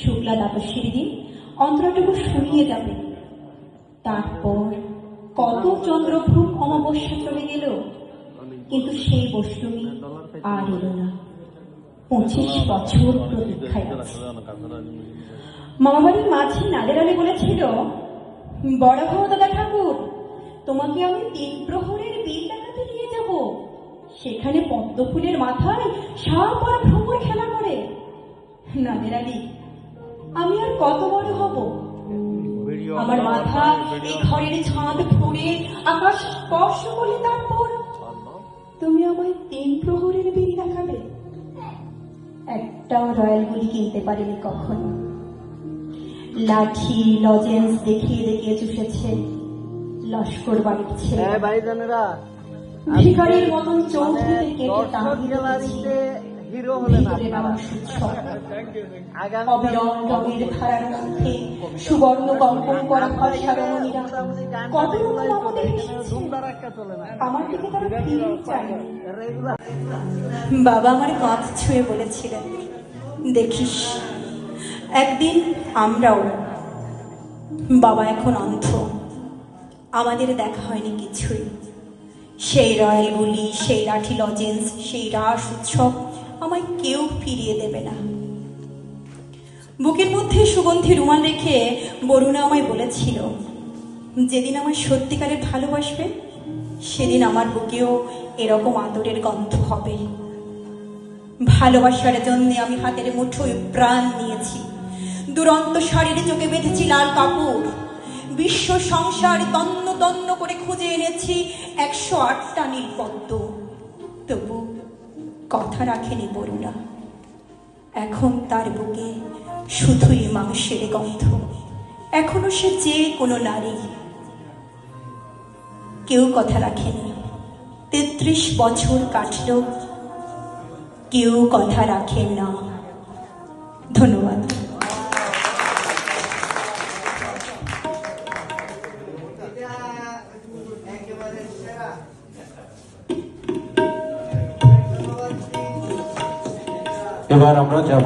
শুক্লা দ্বাদশীর দিন অন্তরাটুকু শুনিয়ে যাবে। তারপর কত চন্দ্রভ্রূম অমাবস্যা চলে গেল, কিন্তু সেই বৈষ্ণবী আর এলো না। 25 বছর প্রতীক্ষায় আছে। মামাবাড়ির মাঝি নাদের আলী বলেছিল, বড় হও দাদা ঠাকুর, তোমাকে আমি 3 প্রহরের বিল ডাকাতে নিয়ে যাব। সেখানে পদ্ম ফুলের মাথায় সাপ আর ভ্রমর খেলা করে। নাদের আলী, আমি আর কত বড় হব? আমার মাথা এই ঘরের ছাদ ফুঁড়ে আকাশ স্পর্শ করলে তারপর তুমি আমায় 3 প্রহরের বিল দেখাবে? একটাও রয়্যাল গুলি কিনতে পারিনি কখনো। লাঠি লজেন্স দেখিয়ে দেখিয়ে চুষেছে লস্কর বাড়ির ছেলে। ভিখারির মতন চৌধুরীদের কেটে টাঙিয়ে দিয়েছি ভিতরে নামা সুচ্ছল। অবিরল রঙের ধারার মধ্যে সুবর্ণ কম্পন করা ফর্সা রমণীরা কত রকম আমাদের এসেছে। আমার দিকে তারা ফিরে চায়নি। বাবা আমার কাঁধ ছুঁয়ে বলেছিলেন, দেখিস একদিন আমরাও। বাবা এখন অন্ধ, আমাদের দেখা হয়নি কিছুই। সেই রয়্যাল গুলি, সেই লাঠি লজেন্স, সেই রাস উৎসব আমায় কেউ ফিরিয়ে দেবে না। বুকের মধ্যে সুগন্ধি রুমাল রেখে বরুণা আমায় বলেছিল, যেদিন আমায় সত্যিকারে ভালোবাসবে সেদিন আমার বুকেও এরকম আদরের গন্ধ হবে। ভালোবাসার জন্য আমি হাতের মুঠোয় প্রাণ নিয়েছি। দুরন্ত শাড়ির চোখে বেঁধেছি লাল কাপড়। বিশ্ব সংসার তন্ন তন্ন করে খুঁজে এনেছি 108টা নীলপদ্ম। তবু কথা রাখেনি বরুণা। এখন তার বুকে শুধুই মাংসের গন্ধ। এখনো সে যে কোনো নারী। কেউ কথা রাখেনি। 33 বছর কাটল, কেউ কথা রাখে না। ধন্যবাদ। এবার আমরা যাব